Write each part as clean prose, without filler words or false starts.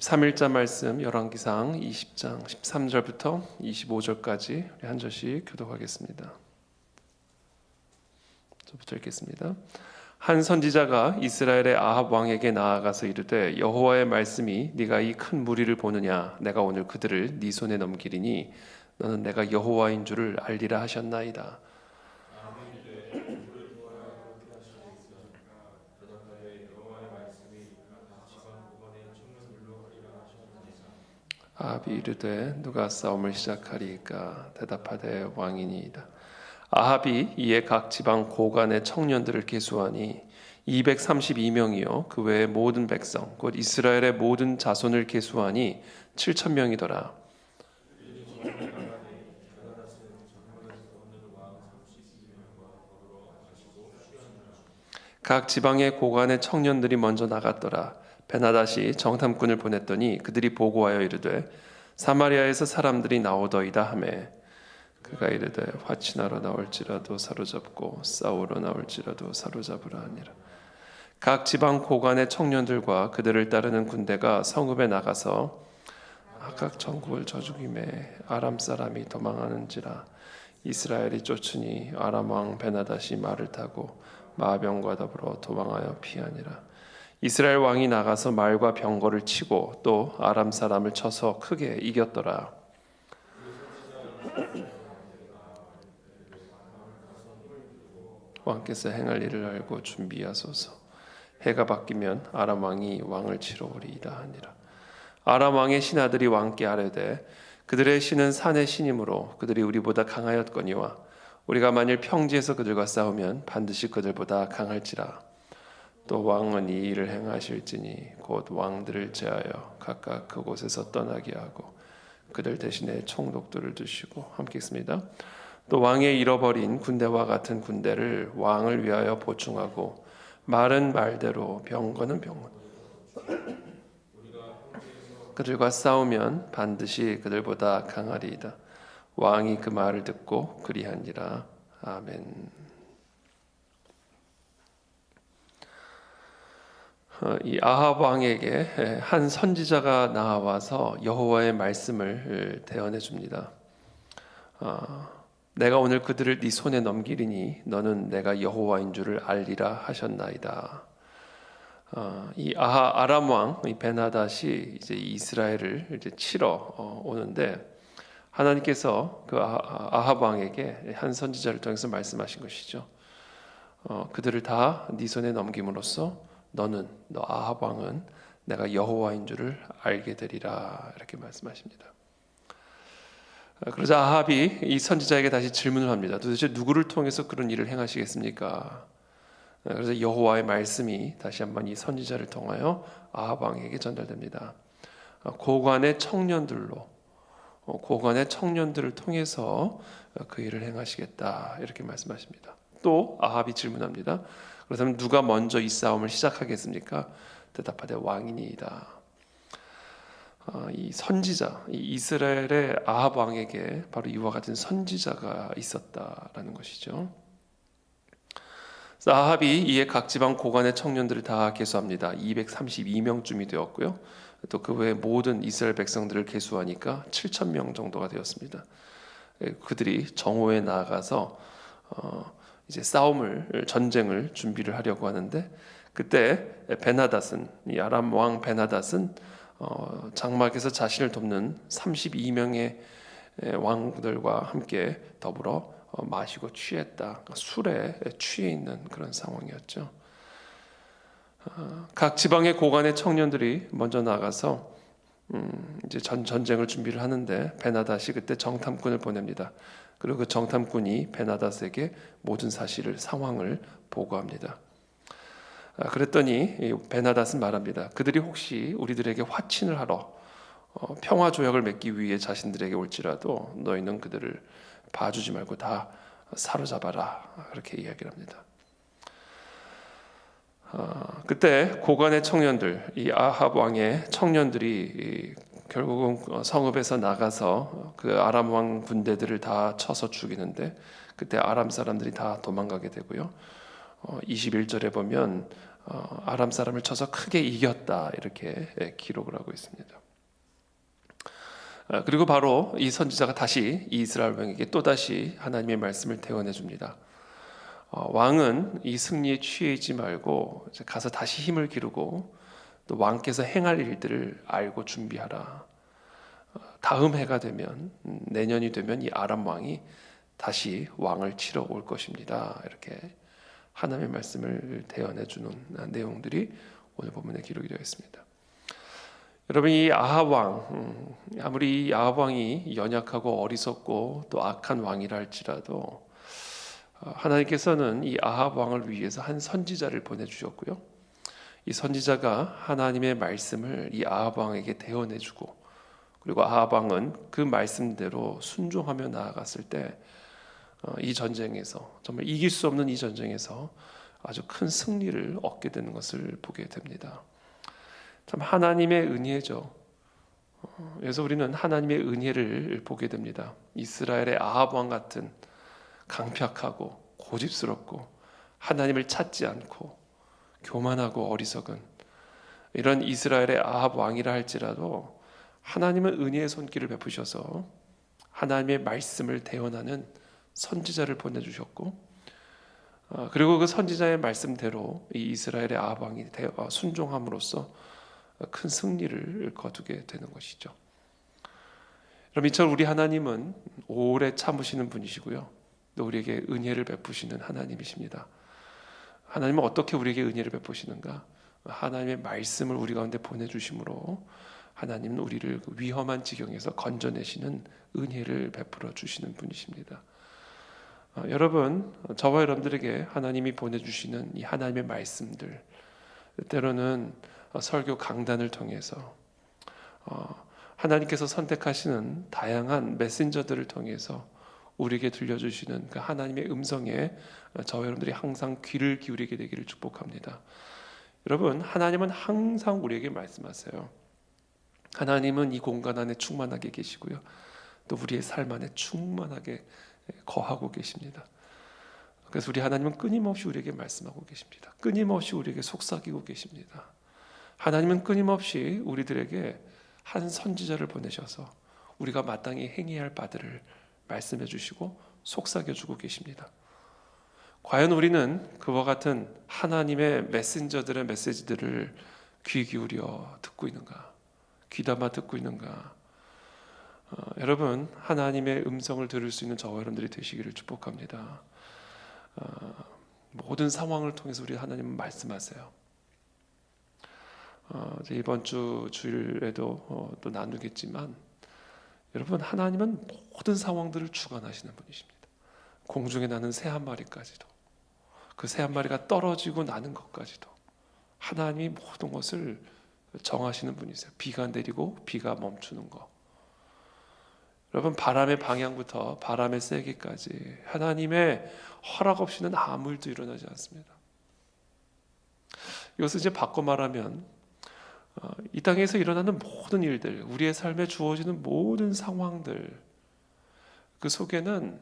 3일자 말씀 열왕기상 20장 13절부터 25절까지 우리 한 절씩 교독하겠습니다. 저부터 읽겠습니다. 한 선지자가 이스라엘의 아합 왕에게 나아가서 이르되 여호와의 말씀이 네가 이 큰 무리를 보느냐 내가 오늘 그들을 네 손에 넘기리니 너는 내가 여호와인 줄을 알리라 하셨나이다. 아합이 이르되 누가 싸움을 시작하리이까 대답하되 왕이니이다. 아합이 이에 각 지방 고관의 청년들을 계수하니 232명이요 그 외의 모든 백성 곧 이스라엘의 모든 자손을 계수하니 7,000명이더라. 각 지방의 고관의 청년들이 먼저 나갔더라. 베나닷이 정탐꾼을 보냈더니 그들이 보고하여 이르되 사마리아에서 사람들이 나오더이다 하매 그가 이르되 화친하러 나올지라도 사로잡고 싸우러 나올지라도 사로잡으라 하니라. 각 지방 고관의 청년들과 그들을 따르는 군대가 성읍에 나가서 각 전국을 저죽임에 아람 사람이 도망하는지라. 이스라엘이 쫓으니 아람 왕 베나닷이 말을 타고 마병과 더불어 도망하여 피하니라. 이스라엘 왕이 나가서 말과 병거를 치고 또 아람 사람을 쳐서 크게 이겼더라. 왕께서 행할 일을 알고 준비하소서. 해가 바뀌면 아람 왕이 왕을 치러 오리이다 하니라. 아람 왕의 신하들이 왕께 아뢰되 그들의 신은 산의 신이므로 그들이 우리보다 강하였거니와 우리가 만일 평지에서 그들과 싸우면 반드시 그들보다 강할지라. 또 왕은 이 일을 행하실지니 곧 왕들을 제하여 각각 그곳에서 떠나게 하고 그들 대신에 총독들을 두시고 함께 있습니다. 또 왕의 잃어버린 군대와 같은 군대를 왕을 위하여 보충하고 말은 말대로 병거는 병거 그들과 싸우면 반드시 그들보다 강하리이다. 왕이 그 말을 듣고 그리하니라. 아멘. 이 아합 왕에게 한 선지자가 나와서 여호와의 말씀을 대언해 줍니다. 내가 오늘 그들을 네 손에 넘기리니 너는 내가 여호와인 줄을 알리라 하셨나이다. 이 아람 왕 베나닷이 이제 이스라엘을 이제 치러 오는데 하나님께서 그 아합 왕에게 한 선지자를 통해서 말씀하신 것이죠. 그들을 다 네 손에 넘김으로써 너 아합 왕은 내가 여호와인 줄을 알게 되리라 이렇게 말씀하십니다. 그러자 아합이 이 선지자에게 다시 질문을 합니다. 도대체 누구를 통해서 그런 일을 행하시겠습니까? 그래서 여호와의 말씀이 다시 한번 이 선지자를 통하여 아합 왕에게 전달됩니다. 고관의 청년들을 통해서 그 일을 행하시겠다 이렇게 말씀하십니다. 또 아합이 질문합니다. 그렇다면 누가 먼저 이 싸움을 시작하겠습니까? 대답하되 왕이니이다. 이 선지자, 이 이스라엘의 아합 왕에게 바로 이와 같은 선지자가 있었다라는 것이죠. 아합이 이에 각 지방 고관의 청년들을 다 계수합니다. 232명쯤이 되었고요. 또 그 외에 모든 이스라엘 백성들을 계수하니까 7,000명 정도가 되었습니다. 그들이 정오에 나아가서 이제 전쟁을 준비를 하려고 하는데 그때 베나닷은 이 아람 왕 베나닷은 장막에서 자신을 돕는 32명의 왕들과 함께 더불어 마시고 취했다. 술에 취해 있는 그런 상황이었죠. 각 지방의 고관의 청년들이 먼저 나가서 이제 전쟁을 준비를 하는데 베나닷이 그때 정탐꾼을 보냅니다. 그리고 그 정탐꾼이 베나닷에게 모든 상황을 보고합니다. 그랬더니 베나닷은 말합니다. 그들이 혹시 우리들에게 화친을 하러 평화 조약을 맺기 위해 자신들에게 올지라도 너희는 그들을 봐주지 말고 다 사로잡아라. 그렇게 이야기를 합니다. 그때 고관의 청년들, 이 아합 왕의 청년들이 결국은 성읍에서 나가서 그 아람 왕 군대들을 다 쳐서 죽이는데 그때 아람 사람들이 다 도망가게 되고요. 21절에 보면 아람 사람을 쳐서 크게 이겼다 이렇게 기록을 하고 있습니다. 그리고 바로 이 선지자가 다시 이스라엘 왕에게 또다시 하나님의 말씀을 대언해 줍니다. 왕은 이 승리에 취해있지 말고 가서 다시 힘을 기르고 또 왕께서 행할 일들을 알고 준비하라. 다음 해가 되면 내년이 되면 이 아람 왕이 다시 왕을 치러 올 것입니다. 이렇게 하나님의 말씀을 대언해 주는 내용들이 오늘 본문에 기록이 되어 있습니다. 여러분, 이 아합 왕, 아무리 이 아합 왕이 연약하고 어리석고 또 악한 왕이라 할지라도 하나님께서는 이 아합 왕을 위해서 한 선지자를 보내주셨고요. 이 선지자가 하나님의 말씀을 이 아합 왕에게 대언해주고, 그리고 아합 왕은 그 말씀대로 순종하며 나아갔을 때 이 전쟁에서, 정말 이길 수 없는 이 전쟁에서 아주 큰 승리를 얻게 되는 것을 보게 됩니다. 참 하나님의 은혜죠. 그래서 우리는 하나님의 은혜를 보게 됩니다. 이스라엘의 아합 왕 같은 강팍하고 고집스럽고 하나님을 찾지 않고 교만하고 어리석은 이런 이스라엘의 아합 왕이라 할지라도 하나님은 은혜의 손길을 베푸셔서 하나님의 말씀을 대언하는 선지자를 보내주셨고, 그리고 그 선지자의 말씀대로 이 이스라엘의 아합 왕이 순종함으로써 큰 승리를 거두게 되는 것이죠. 그럼 이처럼 우리 하나님은 오래 참으시는 분이시고요, 또 우리에게 은혜를 베푸시는 하나님이십니다. 하나님은 어떻게 우리에게 은혜를 베푸시는가? 하나님의 말씀을 우리 가운데 보내주심으로 하나님은 우리를 그 위험한 지경에서 건져내시는 은혜를 베풀어 주시는 분이십니다. 여러분, 저와 여러분들에게 하나님이 보내주시는 이 하나님의 말씀들, 때로는 설교 강단을 통해서 하나님께서 선택하시는 다양한 메신저들을 통해서 우리에게 들려주시는 그 하나님의 음성에 저와 여러분들이 항상 귀를 기울이게 되기를 축복합니다. 여러분, 하나님은 항상 우리에게 말씀하세요. 하나님은 이 공간 안에 충만하게 계시고요, 또 우리의 삶 안에 충만하게 거하고 계십니다. 그래서 우리 하나님은 끊임없이 우리에게 말씀하고 계십니다. 끊임없이 우리에게 속삭이고 계십니다. 하나님은 끊임없이 우리들에게 한 선지자를 보내셔서 우리가 마땅히 행해야 할 바들을 말씀해 주시고 속삭여 주고 계십니다. 과연 우리는 그와 같은 하나님의 메신저들의 메시지들을 귀 기울여 듣고 있는가? 귀담아 듣고 있는가? 여러분, 하나님의 음성을 들을 수 있는 저와 여러분들이 되시기를 축복합니다. 모든 상황을 통해서 우리 하나님은 말씀하세요. 이번 주 주일에도 또 나누겠지만, 여러분, 하나님은 모든 상황들을 주관하시는 분이십니다. 공중에 나는 새 한 마리까지도, 그 새 한 마리가 떨어지고 나는 것까지도 하나님이 모든 것을 정하시는 분이세요. 비가 내리고 비가 멈추는 것, 여러분, 바람의 방향부터 바람의 세기까지 하나님의 허락 없이는 아무 일도 일어나지 않습니다. 이것을 이제 바꿔 말하면 이 땅에서 일어나는 모든 일들, 우리의 삶에 주어지는 모든 상황들, 그 속에는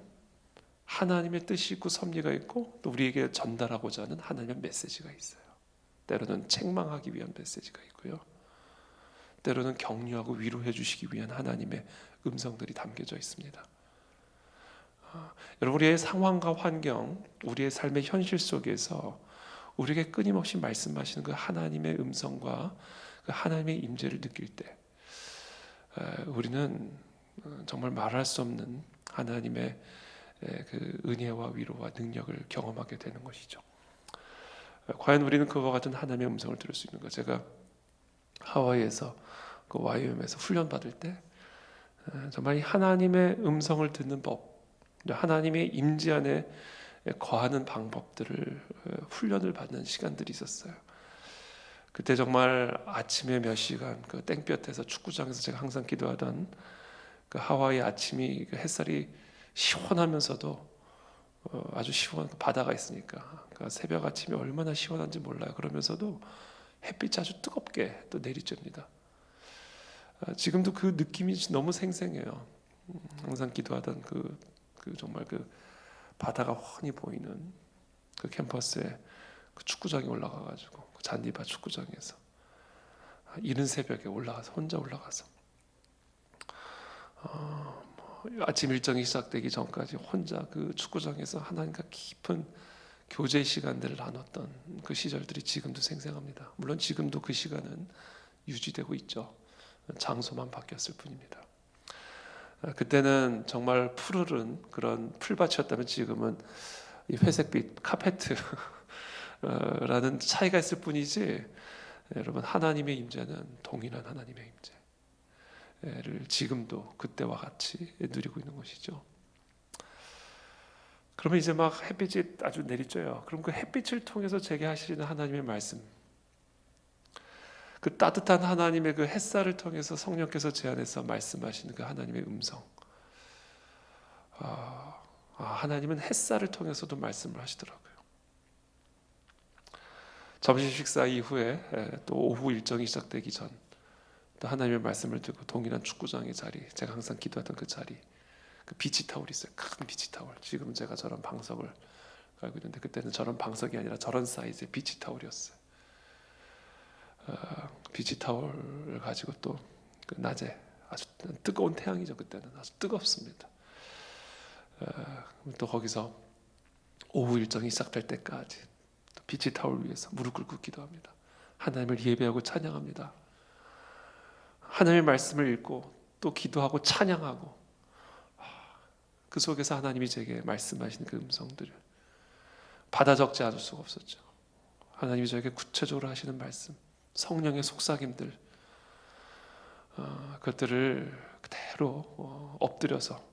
하나님의 뜻이 있고 섭리가 있고 또 우리에게 전달하고자 하는 하나님의 메시지가 있어요. 때로는 책망하기 위한 메시지가 있고요, 때로는 격려하고 위로해 주시기 위한 하나님의 음성들이 담겨져 있습니다. 여러분, 우리의 상황과 환경, 우리의 삶의 현실 속에서 우리에게 끊임없이 말씀하시는 그 하나님의 음성과 그 하나님의 임재를 느낄 때 우리는 정말 말할 수 없는 하나님의 그 은혜와 위로와 능력을 경험하게 되는 것이죠. 과연 우리는 그와 같은 하나님의 음성을 들을 수 있는가? 제가 하와이에서 그 YM에서 훈련 받을 때 정말 이 하나님의 음성을 듣는 법, 하나님의 임재 안에 거하는 방법들을 훈련을 받는 시간들이 있었어요. 그때 정말 아침에 몇 시간 그 땡볕에서 축구장에서 제가 항상 기도하던 그 하와이 아침이 그 햇살이 시원하면서도 아주 시원한 바다가 있으니까 그러니까 새벽 아침이 얼마나 시원한지 몰라요. 그러면서도 햇빛이 아주 뜨겁게 또 내리쬐입니다. 지금도 그 느낌이 너무 생생해요. 항상 기도하던 그 정말 그 바다가 훤히 보이는 그 캠퍼스에 그 축구장에 올라가가지고 그 잔디밭 축구장에서 이른 새벽에 올라가서 혼자 올라가서 아침 일정이 시작되기 전까지 혼자 그 축구장에서 하나님과 깊은 교제 시간들을 나눴던 그 시절들이 지금도 생생합니다. 물론 지금도 그 시간은 유지되고 있죠. 장소만 바뀌었을 뿐입니다. 그때는 정말 푸르른 그런 풀밭이었다면 지금은 이 회색빛 카페트라는 차이가 있을 뿐이지, 여러분, 하나님의 임재는 동일한 하나님의 임재를 지금도 그때와 같이 누리고 있는 것이죠. 그러면 이제 막 햇빛이 아주 내리쬐요. 그럼 그 햇빛을 통해서 제게 하시는 하나님의 말씀, 그 따뜻한 하나님의 그 햇살을 통해서 성령께서 제 안에서 말씀하시는 그 하나님의 음성. 하나님은 햇살을 통해서도 말씀을 하시더라고요. 점심 식사 이후에 또 오후 일정이 시작되기 전 또 하나님의 말씀을 듣고 동일한 축구장의 자리, 제가 항상 기도하던 그 자리, 그 비치 타월이 있어요. 큰 비치 타월. 지금 제가 저런 방석을 알고 있는데 그때는 저런 방석이 아니라 저런 사이즈의 비치 타월이었어요. 비치 타월을 가지고 또 그 낮에 아주 뜨거운 태양이죠. 그때는 아주 뜨겁습니다. 또 거기서 오후 일정이 시작될 때까지 또 비치 타월 위에서 무릎 꿇고 기도합니다. 하나님을 예배하고 찬양합니다. 하나님의 말씀을 읽고 또 기도하고 찬양하고, 그 속에서 하나님이 제게 말씀하시는 그 음성들을 받아 적지 않을 수가 없었죠. 하나님이 저에게 구체적으로 하시는 말씀, 성령의 속삭임들, 그것들을 그대로 엎드려서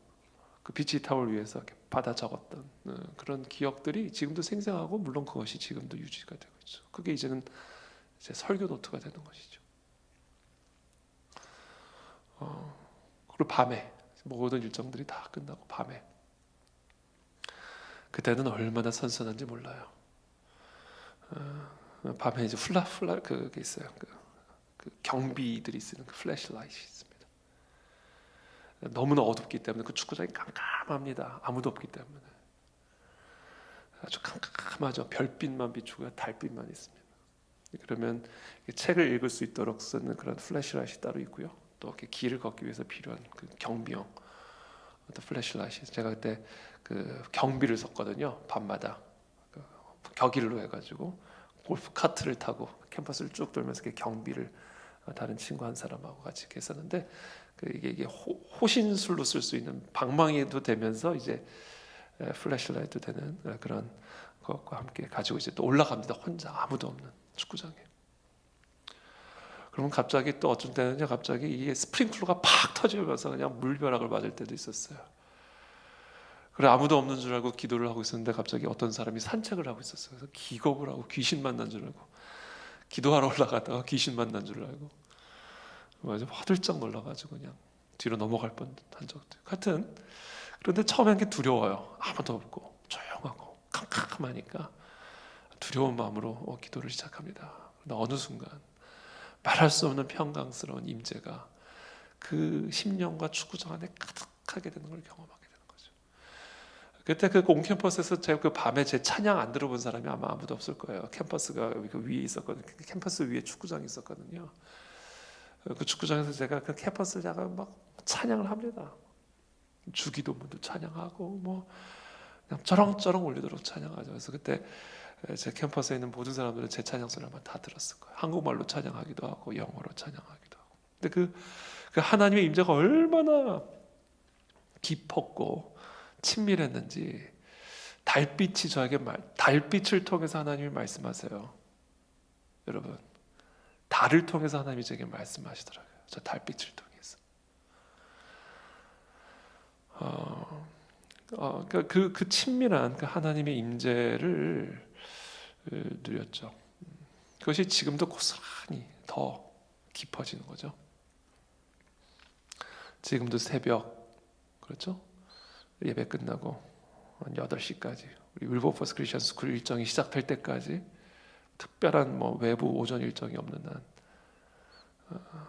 그 비치 타월 위에서 이렇게 받아 적었던 그런 기억들이 지금도 생생하고, 물론 그것이 지금도 유지가 되고 있죠. 그게 이제는 이제 설교 노트가 되는 것이죠. 그리고 밤에 모든 일정들이 다 끝나고 밤에, 그때는 얼마나 선선한지 몰라요. 밤에 이제 훌라 그게 있어요. 그 경비들이 쓰는 그 플래시라이트이 있습니다. 너무나 어둡기 때문에 그 축구장이 깜깜합니다. 아무도 없기 때문에 아주 깜깜하죠. 별빛만 비추고 달빛만 있습니다. 그러면 책을 읽을 수 있도록 쓰는 그런 플래시라이트이 따로 있고요. 또 이렇게 길을 걷기 위해서 필요한 그 경비용 어떤 플래시라이트. 제가 그때 그 경비를 섰거든요. 밤마다 그 격일로 해가지고 골프 카트를 타고 캠퍼스를 쭉 돌면서 경비를 다른 친구 한 사람하고 같이 했었는데, 이게 호신술로 쓸 수 있는 방망이도 되면서 이제 플래시라이트 되는 그런 것과 함께 가지고 이제 또 올라갑니다. 혼자 아무도 없는 축구장에. 그러면 갑자기 또 어떤 때는요, 갑자기 이게 스프링클러가 팍 터지면서 그냥 물벼락을 맞을 때도 있었어요. 그래, 아무도 없는 줄 알고 기도를 하고 있었는데 갑자기 어떤 사람이 산책을 하고 있었어요. 그래서 기겁을 하고 귀신 만난 줄 알고, 기도하러 올라가다가 귀신 만난 줄 알고 맞아, 화들짝 놀라가지고 그냥 뒤로 넘어갈 뻔한 적도. 하여튼 그런데 처음엔 게 두려워요. 아무도 없고 조용하고 캄캄하니까 두려운 마음으로 기도를 시작합니다. 그런데 어느 순간 말할 수 없는 평강스러운 임재가 그 심령과 축구장 안에 가득하게 되는 걸 경험하게 되는 거죠. 그때 그 온캠퍼스에서 제가 그 밤에 제 찬양 안 들어본 사람이 아마 아무도 없을 거예요. 캠퍼스가 그 위에 있었거든요. 캠퍼스 위에 축구장이 있었거든요. 그 축구장에서 제가 그 캠퍼스를 약간 막 찬양을 합니다. 주기도문도 찬양하고 뭐 그냥 쩌렁쩌렁 울리도록 찬양하죠. 그래서 그때 제 캠퍼스에 있는 모든 사람들은 제 찬양 소리만 다 들었을 거예요. 한국말로 찬양하기도 하고 영어로 찬양하기도 하고. 근데 그 하나님의 임재가 얼마나 깊었고 친밀했는지, 달빛이 저에게 달빛을 통해서 하나님이 말씀하세요. 여러분, 달을 통해서 하나님이 제게 말씀하시더라고요. 저 달빛을 통해서. 그 친밀한 그 하나님의 임재를 누렸죠. 그것이 지금도 고스란히 더 깊어지는 거죠. 지금도 새벽, 그렇죠? 예배 끝나고 한 8시까지 우리 윌버포스 크리스천 스쿨 일정이 시작될 때까지 특별한 뭐 외부 오전 일정이 없는 한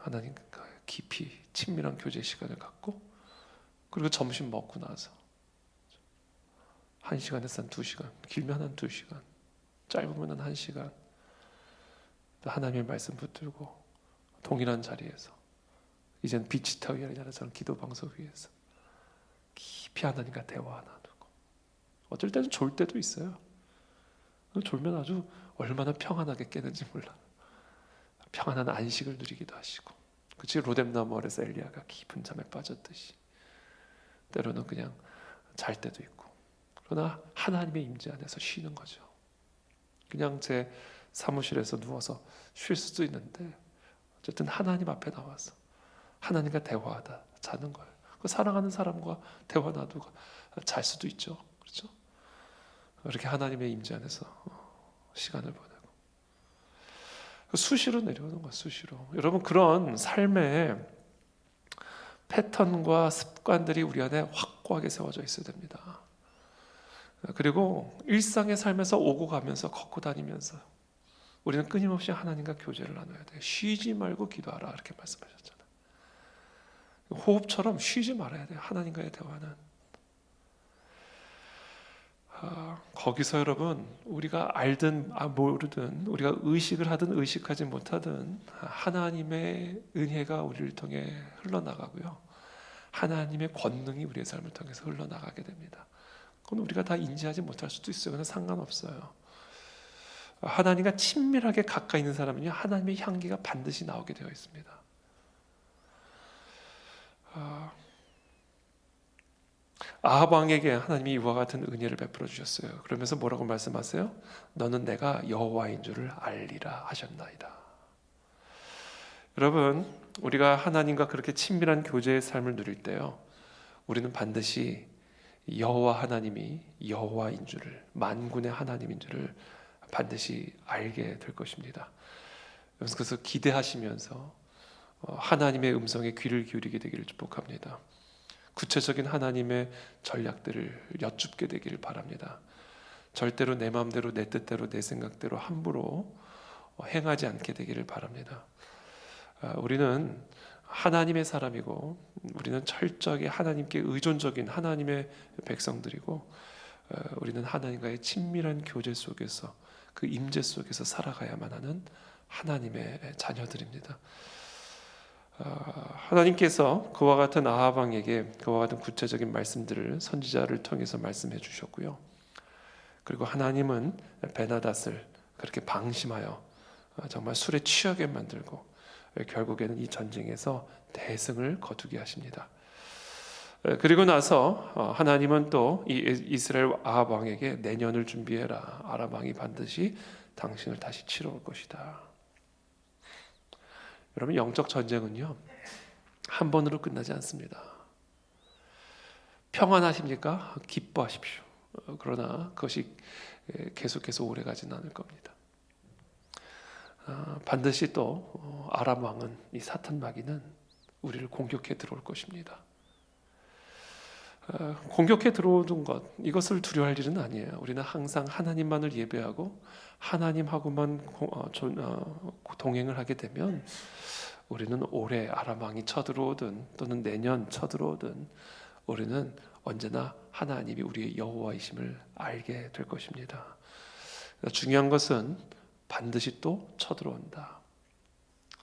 하나님과 깊이 친밀한 교제 시간을 갖고, 그리고 점심 먹고 나서 1시간에서 한 2시간, 길면 한 2시간 짧으면 1시간 또 하나님의 말씀 붙들고 동일한 자리에서, 이젠 비치타위가 아니라 저는 기도 방송 위에서 깊이 하나님과 대화 나누고, 어쩔 때는 졸 때도 있어요. 졸면 아주 얼마나 평안하게 깨는지 몰라요. 평안한 안식을 누리기도 하시고, 그치, 로뎀나무 아래서 엘리야가 깊은 잠에 빠졌듯이 때로는 그냥 잘 때도 있고, 그러나 하나님의 임재 안에서 쉬는 거죠. 그냥 제 사무실에서 누워서 쉴 수도 있는데 어쨌든 하나님 앞에 나와서 하나님과 대화하다 자는 거예요. 그 사랑하는 사람과 대화 나누고 잘 수도 있죠. 그렇죠? 그렇게 하나님의 임재 안에서 시간을 보내고 수시로 내려오는 거예요. 수시로. 여러분, 그런 삶의 패턴과 습관들이 우리 안에 확고하게 세워져 있어야 됩니다. 그리고 일상의 삶에서 오고 가면서 걷고 다니면서 우리는 끊임없이 하나님과 교제를 나눠야 돼요. 쉬지 말고 기도하라, 이렇게 말씀하셨잖아요. 호흡처럼 쉬지 말아야 돼요. 하나님과의 대화는. 거기서 여러분, 우리가 알든 모르든, 우리가 의식을 하든 의식하지 못하든 하나님의 은혜가 우리를 통해 흘러나가고요, 하나님의 권능이 우리의 삶을 통해서 흘러나가게 됩니다. 그건 우리가 다 인지하지 못할 수도 있어요. 그건 상관없어요. 하나님과 친밀하게 가까이 있는 사람은요, 하나님의 향기가 반드시 나오게 되어 있습니다. 아합 왕에게 하나님이 이와 같은 은혜를 베풀어 주셨어요. 그러면서 뭐라고 말씀하세요? 너는 내가 여호와인 줄을 알리라 하셨나이다. 여러분, 우리가 하나님과 그렇게 친밀한 교제의 삶을 누릴 때요, 우리는 반드시 여호와 하나님이 여호와인 줄을, 만군의 하나님인 줄을 반드시 알게 될 것입니다. 그래서 기대하시면서 하나님의 음성에 귀를 기울이게 되기를 축복합니다. 구체적인 하나님의 전략들을 여쭙게 되기를 바랍니다. 절대로 내 마음대로, 내 뜻대로, 내 생각대로 함부로 행하지 않게 되기를 바랍니다. 우리는 하나님의 사람이고, 우리는 철저하게 하나님께 의존적인 하나님의 백성들이고, 우리는 하나님과의 친밀한 교제 속에서, 그 임재 속에서 살아가야만 하는 하나님의 자녀들입니다. 하나님께서 그와 같은 아합 왕에게 그와 같은 구체적인 말씀들을 선지자를 통해서 말씀해 주셨고요, 그리고 하나님은 베나닷을 그렇게 방심하여 정말 술에 취하게 만들고 결국에는 이 전쟁에서 대승을 거두게 하십니다. 그리고 나서 하나님은 또 이 이스라엘 아합 왕에게 내년을 준비해라, 아람 왕이 반드시 당신을 다시 치러 올 것이다. 여러분, 영적 전쟁은요, 한 번으로 끝나지 않습니다. 평안하십니까? 기뻐하십시오. 그러나 그것이 계속해서 오래가지는 않을 겁니다. 반드시 또 아람 왕은, 이 사탄 마귀는 우리를 공격해 들어올 것입니다. 공격해 들어오는 것, 이것을 두려워할 일은 아니에요. 우리는 항상 하나님만을 예배하고 하나님하고만 동행을 하게 되면 우리는 올해 아람 왕이 쳐들어오든 또는 내년 쳐들어오든 우리는 언제나 하나님이 우리의 여호와이심을 알게 될 것입니다. 중요한 것은 반드시 또 쳐들어온다.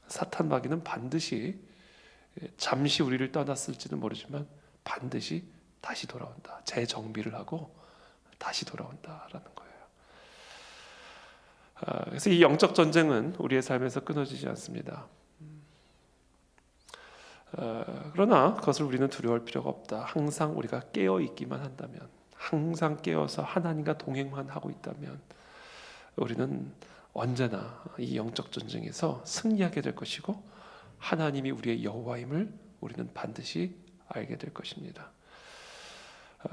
사탄 마귀는 반드시 잠시 우리를 떠났을지는 모르지만 반드시 다시 돌아온다. 재정비를 하고 다시 돌아온다라는 거예요. 그래서 이 영적 전쟁은 우리의 삶에서 끊어지지 않습니다. 그러나 그것을 우리는 두려워할 필요가 없다. 항상 우리가 깨어 있기만 한다면, 항상 깨어서 하나님과 동행만 하고 있다면 우리는 언제나 이 영적 전쟁에서 승리하게 될 것이고, 하나님이 우리의 여호와임을 우리는 반드시 알게 될 것입니다.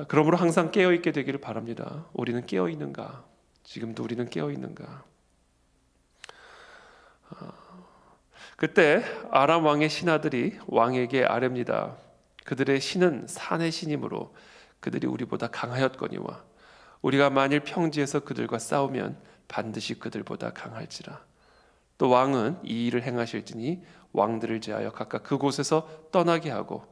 그러므로 항상 깨어 있게 되기를 바랍니다. 우리는 깨어 있는가? 지금도 우리는 깨어 있는가? 그때 아람 왕의 신하들이 왕에게 아뢰니다. 그들의 신은 산의 신이므로 그들이 우리보다 강하였거니와 우리가 만일 평지에서 그들과 싸우면 반드시 그들보다 강할지라. 또 왕은 이 일을 행하실지니 왕들을 제하여 각각 그곳에서 떠나게 하고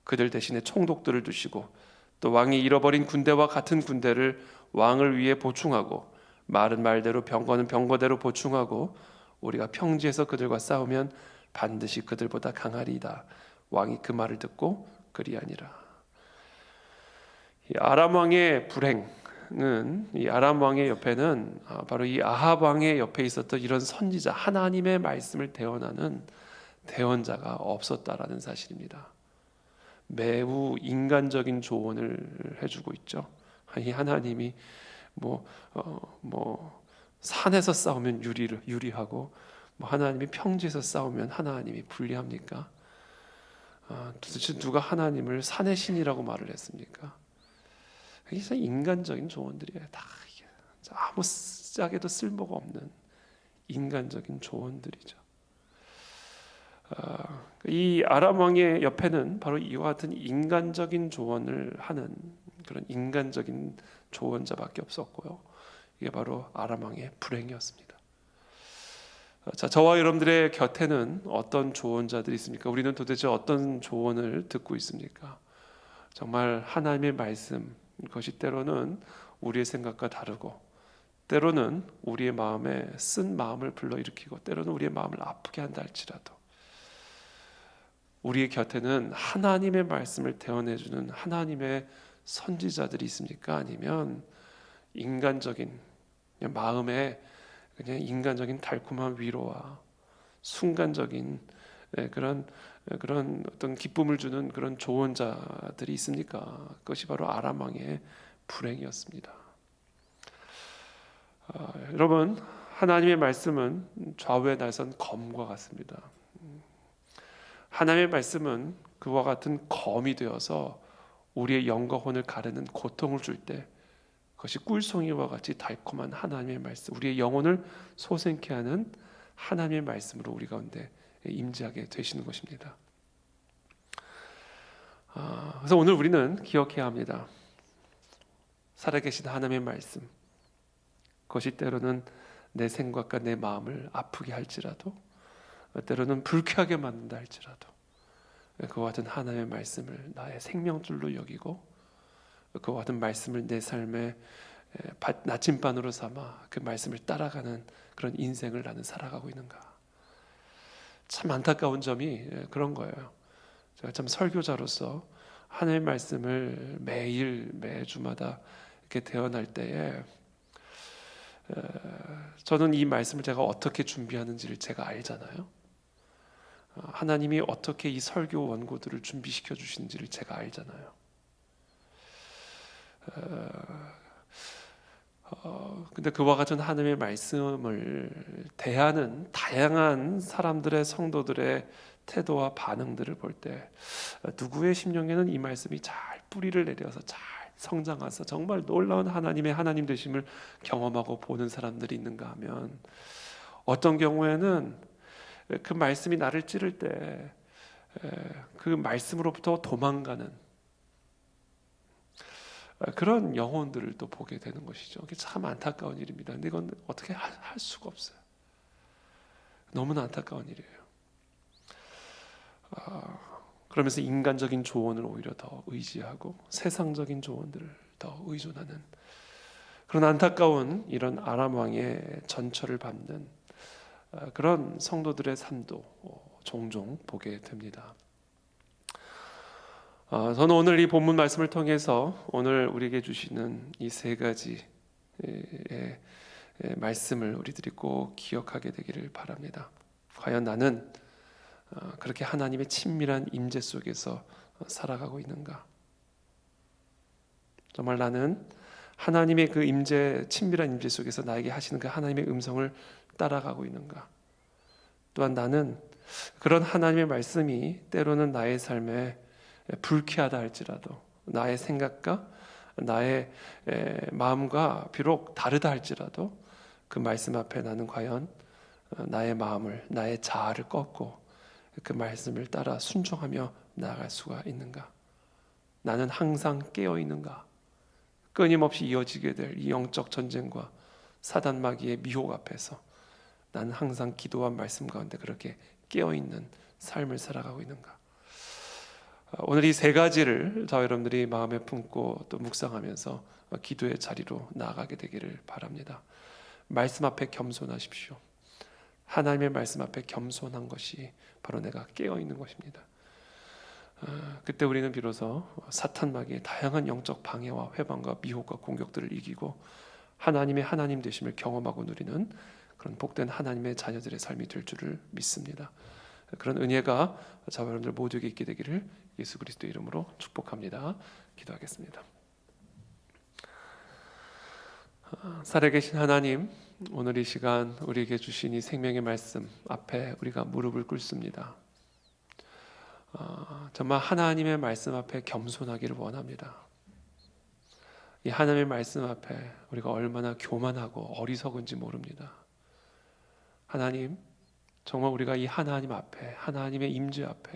그들 대신에 총독들을 두시고, 또 왕이 잃어버린 군대와 같은 군대를 왕을 위해 보충하고 말은 말대로 병거는 병거대로 보충하고 우리가 평지에서 그들과 싸우면 반드시 그들보다 강하리이다. 왕이 그 말을 듣고 그리하니라. 이 아람 왕의 불행은, 이 아람 왕의 옆에는 바로 이 아합 왕의 옆에 있었던 이런 선지자, 하나님의 말씀을 대언하는 대언자가 없었다라는 사실입니다. 매우 인간적인 조언을 해주고 있죠. 이 하나님이 산에서 싸우면 유리하고 하나님이 평지에서 싸우면 하나님이 불리합니까? 도대체 누가 하나님을 산의 신이라고 말을 했습니까? 이게 인간적인 조언들이에요. 다 이게 아무 짝에도 쓸모가 없는 인간적인 조언들이죠. 이 아람 왕의 옆에는 바로 이와 같은 인간적인 조언을 하는 그런 인간적인 조언자밖에 없었고요. 이게 바로 아람 왕의 불행이었습니다. 자, 저와 여러분들의 곁에는 어떤 조언자들이 있습니까? 우리는 도대체 어떤 조언을 듣고 있습니까? 정말 하나님의 말씀, 그것이 때로는 우리의 생각과 다르고, 때로는 우리의 마음에 쓴 마음을 불러일으키고, 때로는 우리의 마음을 아프게 한다 할지라도 우리의 곁에는 하나님의 말씀을 대언해주는 하나님의 선지자들이 있습니까? 아니면 인간적인 마음에 그냥 인간적인 달콤한 위로와 순간적인 그런 어떤 기쁨을 주는 그런 조언자들이 있습니까? 그것이 바로 아람 왕의 불행이었습니다. 여러분, 하나님의 말씀은 좌우에 나선 검과 같습니다. 하나님의 말씀은 그와 같은 검이 되어서 우리의 영과 혼을 가르는 고통을 줄 때 그것이 꿀송이와 같이 달콤한 하나님의 말씀, 우리의 영혼을 소생케 하는 하나님의 말씀으로 우리 가운데 임재하게 되시는 것입니다. 그래서 오늘 우리는 기억해야 합니다. 살아계신 하나님의 말씀, 그것이 때로는 내 생각과 내 마음을 아프게 할지라도, 때로는 불쾌하게 만든다 할지라도, 그와 같은 하나님의 말씀을 나의 생명줄로 여기고 그와 같은 말씀을 내 삶의 나침반으로 삼아 그 말씀을 따라가는 그런 인생을 나는 살아가고 있는가. 참 안타까운 점이 그런 거예요. 제가 참 설교자로서 하나님의 말씀을 매주마다 이렇게 대언할 때에 저는 이 말씀을 제가 어떻게 준비하는지를 제가 알잖아요. 하나님이 어떻게 이 설교 원고들을 준비시켜 주시는지를 제가 알잖아요. 근데 그와 같은 하나님의 말씀을 대하는 다양한 사람들의 성도들의 태도와 반응들을 볼 때 누구의 심령에는 이 말씀이 잘 뿌리를 내려서 잘 성장해서 정말 놀라운 하나님의 하나님 되심을 경험하고 보는 사람들이 있는가 하면, 어떤 경우에는 그 말씀이 나를 찌를 때 그 말씀으로부터 도망가는 그런 영혼들을 또 보게 되는 것이죠. 이게 참 안타까운 일입니다. 근데 이건 어떻게 할 수가 없어요. 너무나 안타까운 일이에요. 그러면서 인간적인 조언을 오히려 더 의지하고 세상적인 조언들을 더 의존하는 그런 안타까운 이런 아람 왕의 전철을 밟는 그런 성도들의 삶도 종종 보게 됩니다. 저는 오늘 이 본문 말씀을 통해서 오늘 우리에게 주시는 이 세 가지의 말씀을 우리들이 꼭 기억하게 되기를 바랍니다. 과연 나는 그렇게 하나님의 친밀한 임재 속에서 살아가고 있는가? 정말 나는 하나님의 그 친밀한 임재 속에서 나에게 하시는 그 하나님의 음성을 따라가고 있는가? 또한 나는 그런 하나님의 말씀이 때로는 나의 삶에 불쾌하다 할지라도, 나의 생각과 나의 마음과 비록 다르다 할지라도 그 말씀 앞에 나는 과연 나의 마음을, 나의 자아를 꺾고 그 말씀을 따라 순종하며 나아갈 수가 있는가? 나는 항상 깨어 있는가? 끊임없이 이어지게 될 이 영적 전쟁과 사단 마귀의 미혹 앞에서 나는 항상 기도와 말씀 가운데 그렇게 깨어있는 삶을 살아가고 있는가? 오늘 이 세 가지를 저와 여러분들이 마음에 품고 또 묵상하면서 기도의 자리로 나아가게 되기를 바랍니다. 말씀 앞에 겸손하십시오. 하나님의 말씀 앞에 겸손한 것이 바로 내가 깨어있는 것입니다. 그때 우리는 비로소 사탄 마귀의 다양한 영적 방해와 회방과 미혹과 공격들을 이기고 하나님의 하나님 되심을 경험하고 누리는 그런 복된 하나님의 자녀들의 삶이 될 줄을 믿습니다. 그런 은혜가 저와 여러분들 모두에게 있게 되기를 예수 그리스도의 이름으로 축복합니다. 기도하겠습니다. 살아계신 하나님, 오늘 이 시간 우리에게 주신 이 생명의 말씀 앞에 우리가 무릎을 꿇습니다. 정말 하나님의 말씀 앞에 겸손하기를 원합니다. 이 하나님의 말씀 앞에 우리가 얼마나 교만하고 어리석은지 모릅니다. 하나님, 정말 우리가 이 하나님 앞에, 하나님의 임재 앞에,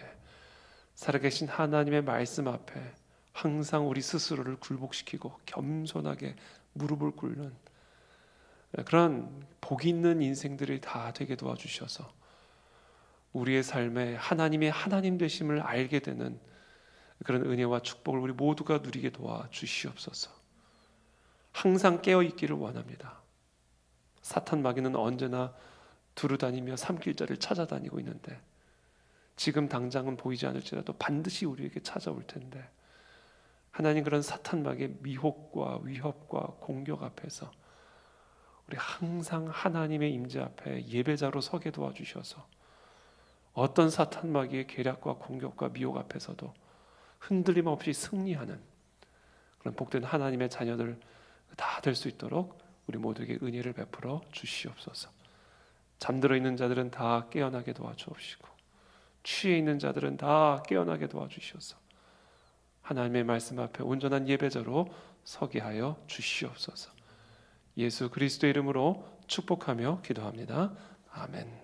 살아계신 하나님의 말씀 앞에 항상 우리 스스로를 굴복시키고 겸손하게 무릎을 꿇는 그런 복 있는 인생들이 다 되게 도와주셔서 우리의 삶에 하나님의 하나님 되심을 알게 되는 그런 은혜와 축복을 우리 모두가 누리게 도와주시옵소서. 항상 깨어있기를 원합니다. 사탄 마귀는 언제나 두루다니며 삼킬자를 찾아다니고 있는데 지금 당장은 보이지 않을지라도 반드시 우리에게 찾아올 텐데 하나님, 그런 사탄 마귀의 미혹과 위협과 공격 앞에서 우리 항상 하나님의 임재 앞에 예배자로 서게 도와주셔서 어떤 사탄 마귀의 계략과 공격과 미혹 앞에서도 흔들림 없이 승리하는 그런 복된 하나님의 자녀들 다 될 수 있도록 우리 모두에게 은혜를 베풀어 주시옵소서. 잠들어 있는 자들은 다 깨어나게 도와주옵시고 취해 있는 자들은 다 깨어나게 도와주시옵소서. 하나님의 말씀 앞에 온전한 예배자로 서게 하여 주시옵소서. 예수 그리스도의 이름으로 축복하며 기도합니다. 아멘.